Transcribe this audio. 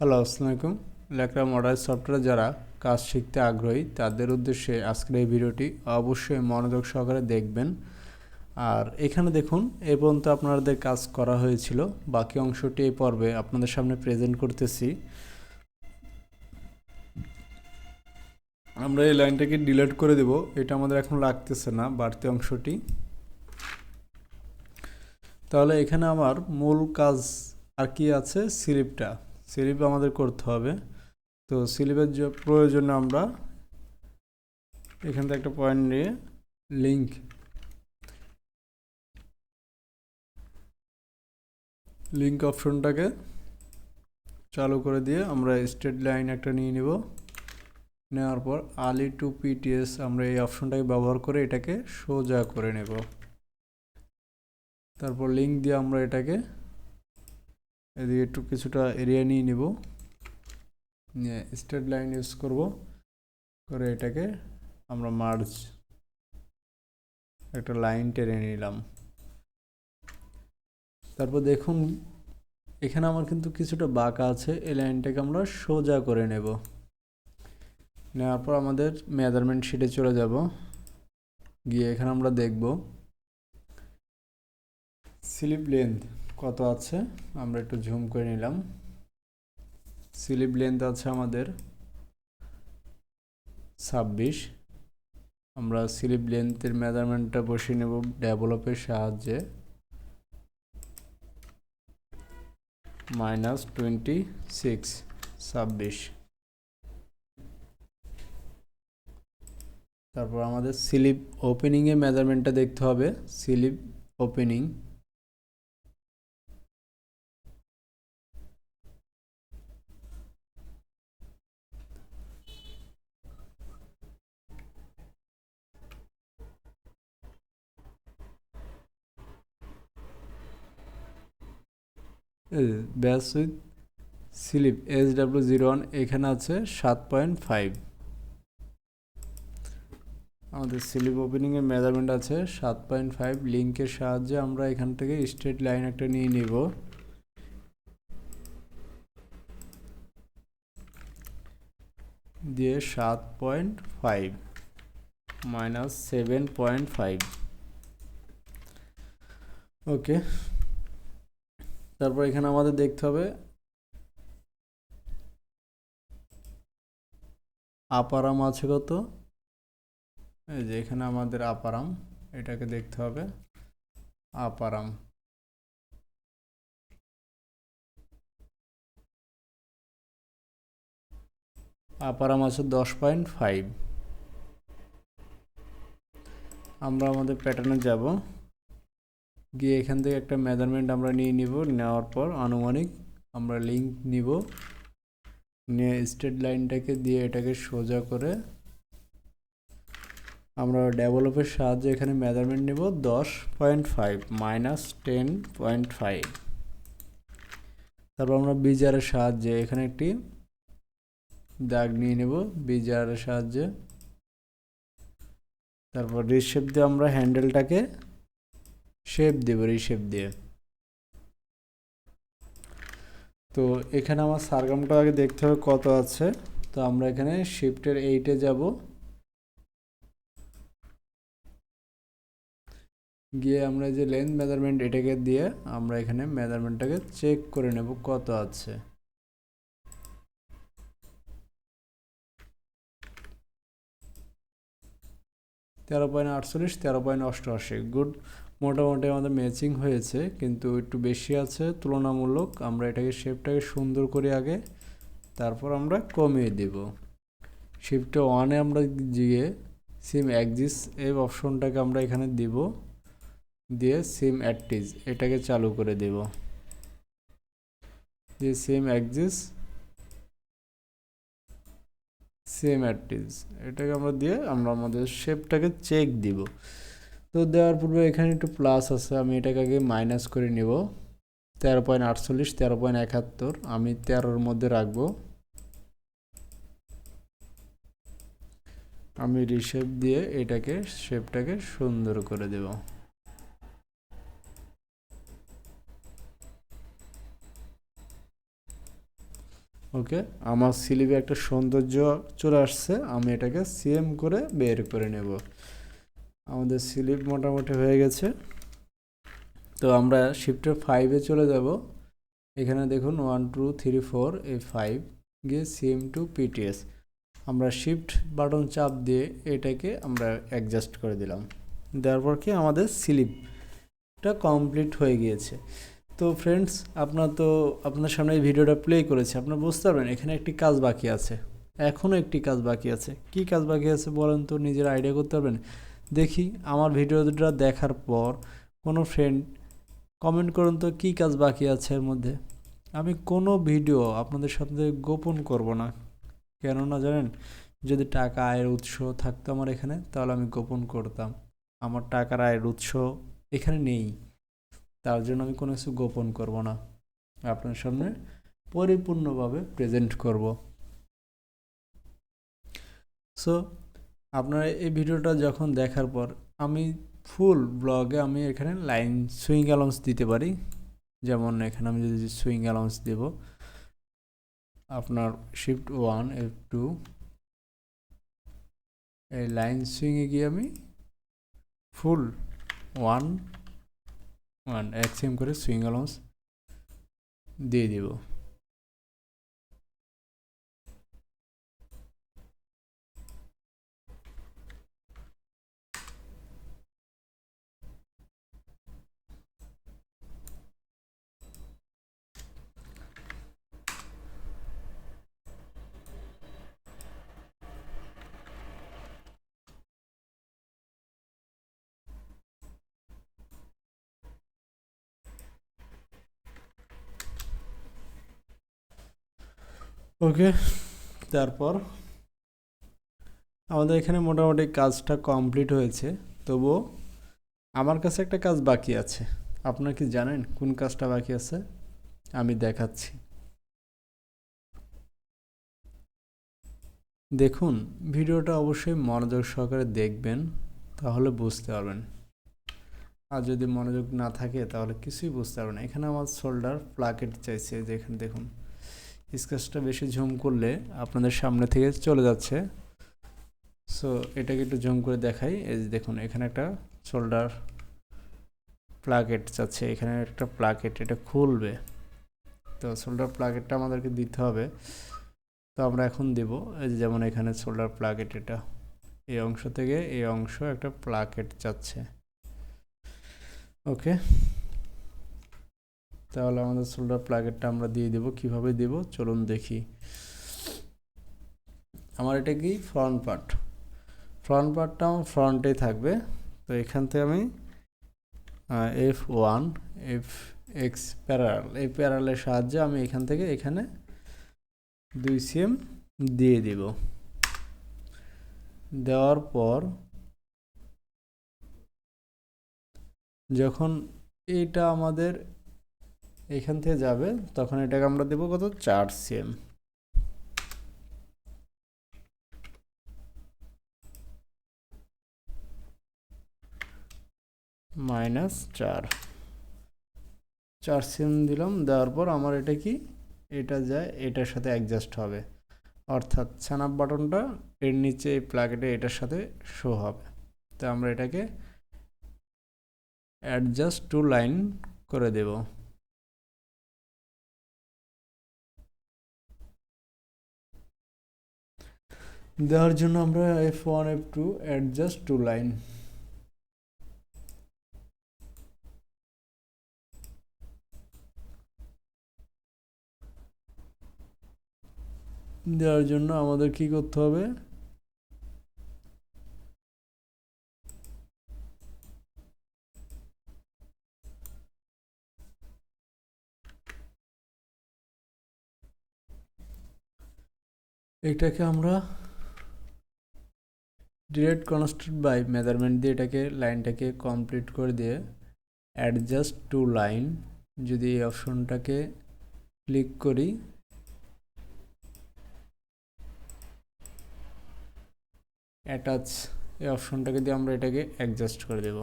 Hello, আসসালামু আলাইকুম। লেকরা মডারিস সফটওয়্যারে যারা কাজ শিখতে আগ্রহী তাদের উদ্দেশ্যে আজকের এই ভিডিওটি অবশ্যই মনোযোগ সহকারে দেখবেন। আর এখানে দেখুন, এ পর্যন্ত আপনাদের কাজ করা হয়েছিল, বাকি অংশটি এই পর্বে আপনাদের সামনে প্রেজেন্ট করতেছি। আমরা এই লাইনটাকে ডিলিট করে দেব, এটা আমাদের এখন লাগতেছে না বাড়তি অংশটি। তাহলে এখানে আমার মূল কাজ আর কি আছে, স্লিপ আমাদের করতে হবে। তো স্লিপের প্রয়োজনে আমরা এখান থেকে একটা পয়েন্ট নিয়ে লিঙ্ক অপশনটাকে চালু করে দিয়ে আমরা স্ট্রেট লাইন একটা নিয়ে নিব। নেওয়ার পর আলি টু পিটিএস আমরা এই অপশনটাকে ব্যবহার করে এটাকে সোজা করে নেব। তারপর লিঙ্ক দিয়ে আমরা এটাকে এদিকে একটু কিছুটা এরিয়া নিয়ে নিব, নিয়ে স্ট্রেট লাইন ইউজ করব, করে এটাকে আমরা মার্জ একটা লাইন টেনে নিলাম। তারপর দেখুন এখানে আমার কিন্তু কিছুটা বাঁকা আছে, এই লাইনটাকে আমরা সোজা করে নেব। নেওয়ার পর আমাদের মেজারমেন্ট শিটে চলে যাব, গিয়ে এখানে আমরা দেখব স্লিপ লেন্থ কত আছে। আমরা একটু জুম করে নিলাম। স্লিপ লেন্থ আছে আমাদের 26। আমরা স্লিপ লেন্থের মেজারমেন্টটা বসিয়ে নেব ডেভেলপের সাহায্যে। -26। তারপর আমাদের স্লিপ ওপেনিংয়ের মেজারমেন্টটা দেখতে হবে। স্লিপ ওপেনিং ব্যাস উইথ স্লিপ SW01 এখানে আছে 7.5। আমাদের স্লিপ ওপেনিংয়ের মেজারমেন্ট আছে 7.5। লিঙ্কের সাহায্যে আমরা এখান থেকে স্ট্রেট লাইন একটা নিয়ে নিব, দিয়ে 7.5 -7.5। ওকে, তারপর এখানে আমাদের দেখতে হবে আপার আর্ম আছে কত। এই যে এখানে আমাদের আপার আর্ম, এটাকে দেখতে হবে। আপার আর্ম আছে 10.5। আমরা আমাদের প্যাটার্নে যাব, গিয়ে এখান থেকে একটা মেজারমেন্ট আমরা নিয়ে নিব। নেওয়ার পর আনুমানিক আমরা লিঙ্ক নিব, নিয়ে স্ট্রেট লাইনটাকে দিয়ে এটাকে সোজা করে আমরা ডেভেলপের সাহায্যে এখানে মেজারমেন্ট নিব 10.5 -10.5। তারপর আমরা বিজারের সাহায্যে এখানে একটি দাগ নিয়ে নেব বিজারের সাহায্যে। তারপর রিশেপ দিয়ে আমরা হ্যান্ডেলটাকে শেপ দেব রিশেপ দিয়ে। তো এখানে আমার সারগামটা আগে দেখতে হবে কত আছে। তো আমরা এখানে শিফটের 8-এ যাব, গিয়ে আমরা যে লেন্থ মেজারমেন্ট এটাকে দিয়ে আমরা এখানে মেজারমেন্টটাকে চেক করে নেব কত আছে। (13.48 গুড, মোটামুটি আমাদের ম্যাচিং হয়েছে, কিন্তু একটু বেশি আছে তুলনামূলক। আমরা এটাকে শেপটাকে সুন্দর করে আগে, তারপর আমরা কমিয়ে দেব। শিফটে 1-এ আমরা গিয়ে সিম অ্যাক্সিস এই অপশনটাকে আমরা এখানে দিব, দিয়ে সিম অ্যাক্টিস এটাকে চালু করে দেব, দিয়ে সিম অ্যাক্সিস সিম অ্যাক্টিস এটাকে আমরা দিয়ে আমরা আমাদের শেপটাকে চেক দিব। তো দেওয়ার পূর্বে এখানে একটু প্লাস আছে, আমি এটাকে আগে মাইনাস করে নিব। 13.48 13.71 আমি 13-র মধ্যে রাখবো। আমি রিশেপ দিয়ে এটাকে শেপটাকে সুন্দর করে দেব। ওকে, আমার স্লিপে একটা সৌন্দর্য চলে আসছে, আমি এটাকে সেম করে বের করে নেব। আমাদের স্লিপ মোটামুটি হয়ে গেছে। তো আমরা শিফটে 5-এ চলে যাব। এখানে দেখুন 1 2 3 4 এই 5 গিয়ে সিএম টু পিটিএস, আমরা শিফট বাটন চাপ দিয়ে এটাকে আমরা অ্যাডজাস্ট করে দিলাম। দেওয়ার পর কি আমাদের স্লিপটা কমপ্লিট হয়ে গিয়েছে। তো ফ্রেন্ডস, আপনার সামনে এই ভিডিওটা প্লে করেছি, আপনারা বুঝতে পারবেন এখানে একটি কাজ বাকি আছে, এখনও একটি কাজ বাকি আছে। কি কাজ বাকি আছে বলেন তো, নিজের আইডিয়া করতে পারবেন? দেখি আমার ভিডিওটা দেখার পর কোনো ফ্রেন্ড কমেন্ট করুন তো কী কাজ বাকি আছে এর মধ্যে। আমি কোনো ভিডিও আপনাদের সাথে গোপন করব না, কেননা জানেন, যদি টাকা আয়ের উৎস থাকতো আমার এখানে, তাহলে আমি গোপন করতাম। আমার টাকার আয়ের উৎস এখানে নেই, তার জন্য আমি কোনো কিছু গোপন করব না, আপনার সামনে পরিপূর্ণভাবে প্রেজেন্ট করব। সো আপনারা এই ভিডিওটা যখন দেখার পর আমি ফুল ব্লগে আমি এখানে লাইন সুইং অ্যালাউন্স দিতে পারি। যেমন এখানে আমি যদি সুইং অ্যালাউন্স দেব, আপনার শিফট 1 F2 এই লাইন সুইংয়ে গিয়ে আমি ফুল 1 1 এক্সএম করে সুইং অ্যালাউন্স দিয়ে দিব। ওকে, তারপর আমাদের এখানে মোটামুটি কাজটা কমপ্লিট হয়েছে। তবুও আমার কাছে একটা কাজ বাকি আছে। আপনারা কি জানেন কোন কাজটা বাকি আছে? আমি দেখাচ্ছি। দেখুন, ভিডিওটা অবশ্যই মনোযোগ সহকারে দেখবেন, তাহলে বুঝতে পারবেন। আর যদি মনোযোগ না থাকে তাহলে কিছুই বুঝতে পারবেন না। এখানে আমার শোল্ডার প্লাকেট চাইছে, যে এখানে দেখুন স্কেচটা বেশি ঝুম করলে আপনাদের সামনে থেকে চলে যাচ্ছে। সো এটাকে একটু জুম করে দেখাই। এই যে দেখুন এখানে একটা শোল্ডার প্লাকেট চাচ্ছে, এখানে একটা প্লাকেট, এটা খুলবে। তো শোল্ডার প্লাকেটটা আমাদেরকে দিতে হবে। তো আমরা এখন দেব, এই যে যেমন এখানে শোল্ডার প্লাকেট, এটা এই অংশ থেকে এই অংশ একটা প্লাকেট চাচ্ছে। ওকে, তাহলে আমাদের শোল্ডার প্লাকেটটা আমরা দিয়ে দেব। কিভাবে দেব চলুন দেখি। আমার এটা কি ফ্রন্ট পার্টটা আমার ফ্রন্টেই থাকবে। তো এখান থেকে আমি F1 Fx প্যারাল, এই প্যারালের সাহায্যে আমি এখান থেকে এখানে 2 cm দিয়ে দিব। দেওয়ার পর যখন এইটা আমাদের এখান থেকে যাবে, তখন এটাকে আমরা দেব কত, 4 cm। -4 cm দিলাম। দেওয়ার পর আমার এটা কি, এটা যায় এটার সাথে অ্যাডজাস্ট হবে, অর্থাৎ স্ন্যাপ বাটনটা এর নিচে এই প্লাকেটে এটার সাথে শো হবে। তো আমরা এটাকে অ্যাডজাস্ট টু লাইন করে দেব। দেওয়ার জন্য আমরা F1 F2 adjust two line দেওয়ার জন্য আমাদের কি করতে হবে, এটাকে আমরা ডিরেক্ট কনস্ট্যান্ট বাই মেজারমেন্ট দিয়ে এটাকে লাইনটাকে কমপ্লিট করে দিয়ে অ্যাডজাস্ট টু লাইন, যদি এই অপশনটাকে ক্লিক করি, অ্যাটাচ এই অপশনটাকে দিয়ে আমরা এটাকে অ্যাডজাস্ট করে দেব।